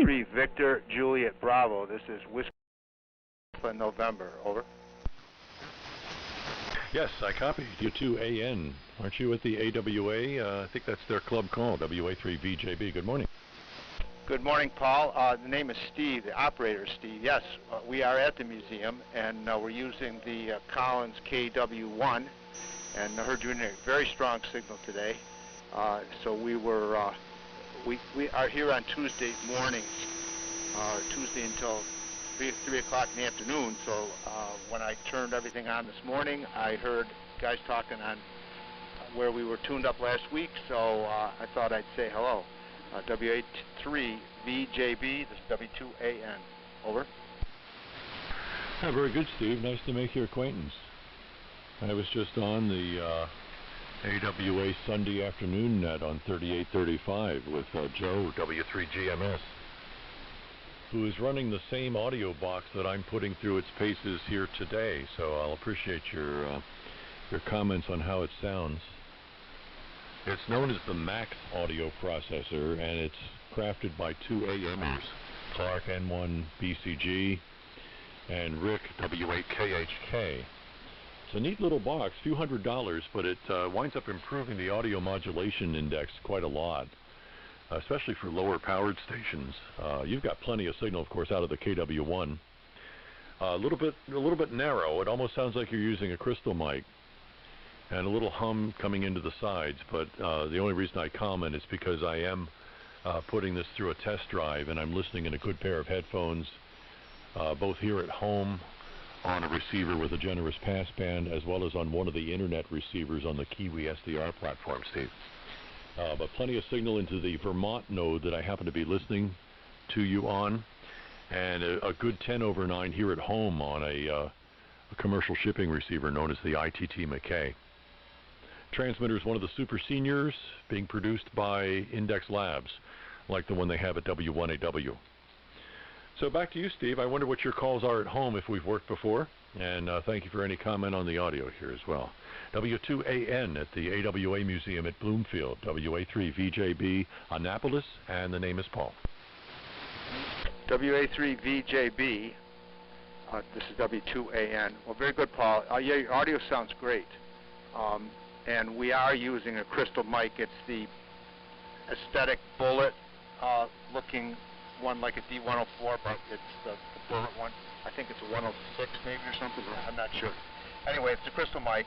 3 Victor Juliet Bravo. This is Whiskey November. Over. Yes, I copy. W2AN. Aren't you at the AWA? I think that's their club call, WA3VJB. Good morning. Good morning, Paul. The name is Steve, the operator is Steve. Yes, we are at the museum, and we're using the Collins KW1, and I heard you in a very strong signal today. So we are here on Tuesday mornings, Tuesday until 3 o'clock in the afternoon. So when I turned everything on this morning, I heard guys talking on where we were tuned up last week, so I thought I'd say hello. W83VJB, this is W2AN. Over. Yeah, very good, Steve. Nice to make your acquaintance. I was just on the AWA Sunday afternoon net on 3835 with Joe, W3GMS, who is running the same audio box that I'm putting through its paces here today. So I'll appreciate your comments on how it sounds. It's known as the Max audio processor, and it's crafted by two AMers, Clark N1 BCG and Rick W8KHK. It's a neat little box, few $100s, but it winds up improving the audio modulation index quite a lot, especially for lower powered stations. You've got plenty of signal, of course, out of the KW1. A little bit narrow. It almost sounds like you're using a crystal mic, and a little hum coming into the sides. But the only reason I comment is because I am putting this through a test drive, and I'm listening in a good pair of headphones, both here at home on a receiver with a generous passband, as well as on one of the internet receivers on the Kiwi SDR platform, Steve. But plenty of signal into the Vermont node that I happen to be listening to you on, and a good 10/9 here at home on a commercial shipping receiver known as the ITT McKay. Transmitter is one of the super seniors being produced by Index Labs, like the one they have at W1AW. So back to you, Steve. I wonder what your calls are at home if we've worked before, and thank you for any comment on the audio here as well. W2AN at the AWA Museum at Bloomfield, WA3VJB Annapolis, and the name is Paul. WA3VJB, this is W2AN. Well, very good, Paul. Yeah, your audio sounds great. And we are using a crystal mic. It's the aesthetic bullet looking one like a D104, but it's the bullet one. I think it's a 106 maybe or something. I'm not sure. Anyway, it's a crystal mic,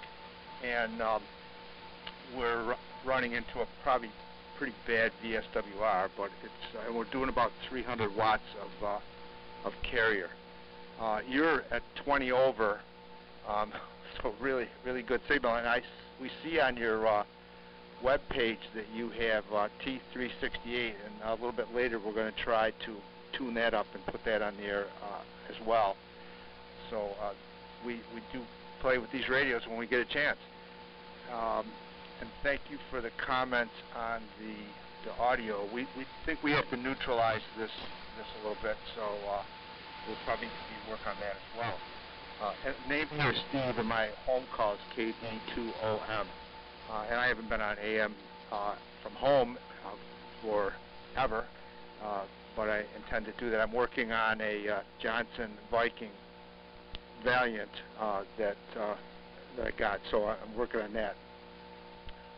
and we're running into a probably pretty bad VSWR, but it's we're doing about 300 watts of carrier. You're at 20 over, so really good signal. And we see on your web page that you have T368, and a little bit later we're going to try to tune that up and put that on the air as well. So we do play with these radios when we get a chance. And thank you for the comments on the audio. We think we have to neutralize this a little bit, so we'll probably need to work on that as well. Name here is Steve, and my home call is KW2OM. And I haven't been on AM from home forever, but I intend to do that. I'm working on a Johnson Viking Valiant that I got, so I'm working on that.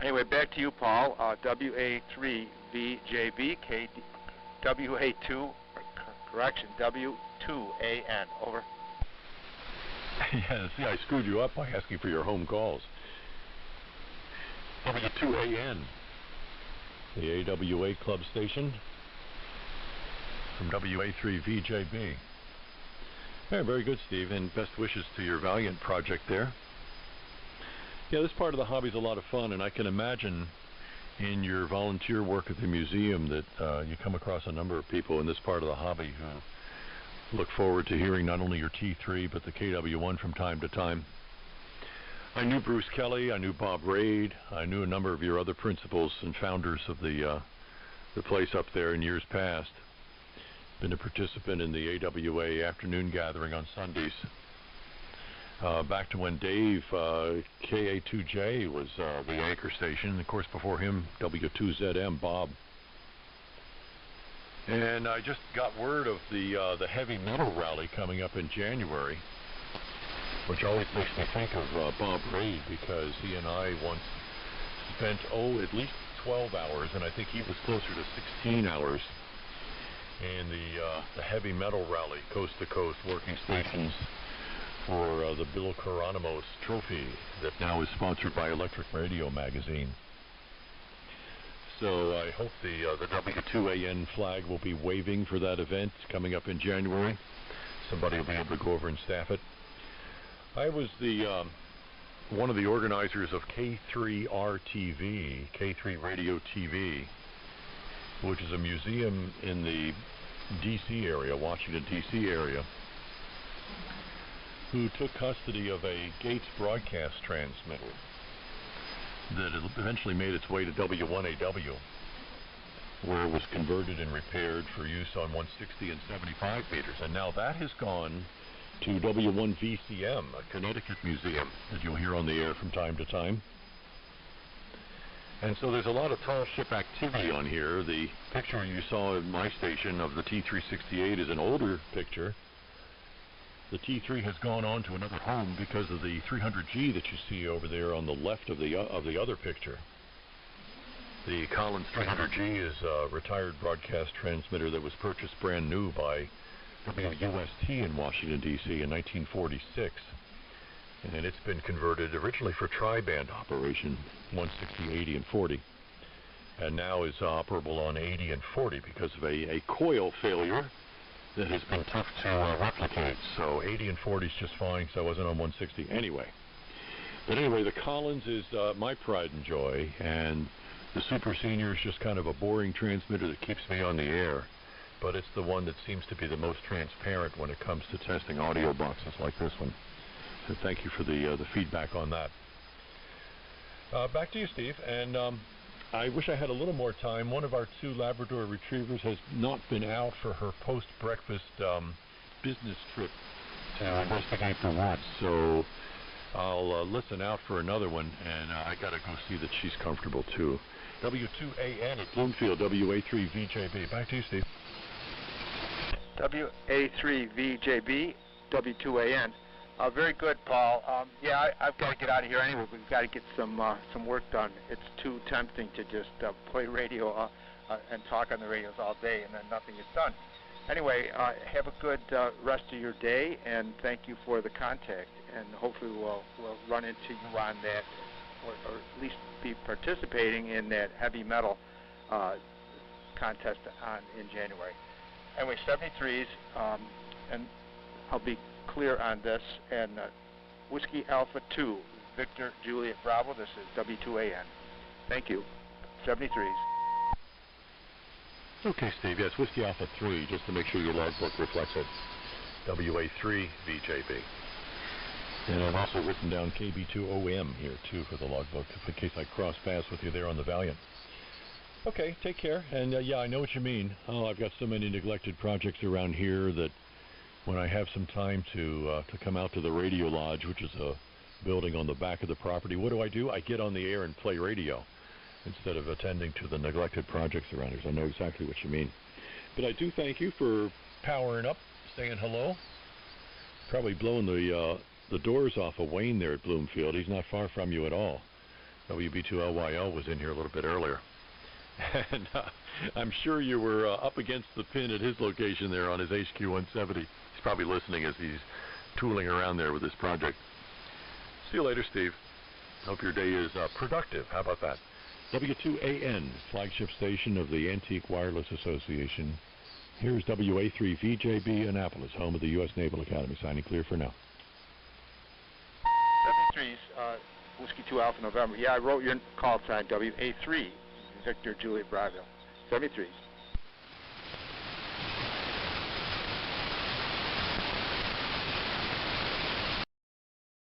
Anyway, back to you, Paul. WA3VJB, W2AN. Over. Yeah, see, I screwed you up by asking for your home calls. W2AN, the AWA club station from WA3VJB. Yeah, very good, Steve, and best wishes to your Valiant project there. Yeah, this part of the hobby is a lot of fun, and I can imagine in your volunteer work at the museum that you come across a number of people in this part of the hobby who look forward to hearing not only your T3 but the KW1 from time to time. I knew Bruce Kelly, I knew Bob Raid, I knew a number of your other principals and founders of the place up there in years past. Been a participant in the AWA afternoon gathering on Sundays. Back to when Dave, KA2J, was the anchor station, and of course before him, W2ZM, Bob. And I just got word of the heavy metal rally coming up in January, which always makes me think of Bob Raid, because he and I once spent, at least 12 hours, and I think he was closer to 16 hours, in the heavy metal rally, coast to coast, working stations for the Bill Coronamos Trophy that now is sponsored by Electric Radio Magazine. So I hope the W2AN flag will be waving for that event coming up in January. Somebody will be able to go over and staff it. I was one of the organizers of K3RTV, K3 Radio TV, which is a museum in the D.C. area, Washington, D.C. area, who took custody of a Gates broadcast transmitter that eventually made its way to W1AW, where it was converted and repaired for use on 160 and 75 meters. And now that has gone to W1VCM, a Connecticut museum that you'll hear on the air from time to time. And so there's a lot of tall ship activity on here. The picture you saw in my station of the T368 is an older picture. The T3 has gone on to another home because of the 300G that you see over there on the left of the other picture. The Collins 300G is a retired broadcast transmitter that was purchased brand new by WUST in Washington, D.C. in 1946. And it's been converted originally for tri-band operation, 160, 80, and 40. And now is operable on 80 and 40 because of a coil failure that has been tough to replicate. So 80 and 40 is just fine, so I wasn't on 160 anyway. But anyway, the Collins is my pride and joy, and the Super Senior is just kind of a boring transmitter that keeps me on the air. But it's the one that seems to be the most transparent when it comes to testing audio boxes like this one. So thank you for the feedback on that. Back to you, Steve. And I wish I had a little more time. One of our two Labrador retrievers has not been out for her post-breakfast business trip to investigate the woods. So I'll listen out for another one, and I got to go see that she's comfortable too. W2AN at Bloomfield, WA3VJB. Back to you, Steve. WA3VJB, W2AN. Very good, Paul. Yeah, I've got to get out of here anyway. We've got to get some work done. It's too tempting to just play radio and talk on the radios all day and then nothing is done. Anyway, have a good rest of your day, and thank you for the contact. And hopefully we'll run into you on that, or at least be participating in that heavy metal contest in January. Anyway, 73s, and I'll be clear on this, and Whiskey Alpha 2, Victor Juliet Bravo, this is W2AN. Thank you. 73s. Okay, Steve, yes, Whiskey Alpha 3, just to make sure your logbook reflects it. WA3VJB. And I've also written down KB2OM here, too, for the logbook, in case I cross paths with you there on the Valiant. Okay, take care, and yeah, I know what you mean. Oh, I've got so many neglected projects around here that when I have some time to come out to the Radio Lodge, which is a building on the back of the property, what do? I get on the air and play radio instead of attending to the neglected projects around here. So I know exactly what you mean. But I do thank you for powering up, saying hello. Probably blowing the doors off of Wayne there at Bloomfield. He's not far from you at all. WB2LYL was in here a little bit earlier. And I'm sure you were up against the pin at his location there on his HQ 170. He's probably listening as he's tooling around there with this project. See you later, Steve. Hope your day is productive. How about that? W2AN, flagship station of the Antique Wireless Association. Here's WA3VJB Annapolis, home of the U.S. Naval Academy, signing clear for now. 73s, Whiskey 2 Alpha November. Yeah, I wrote your call sign, WA3, Victor Juliet Bravo. 73s.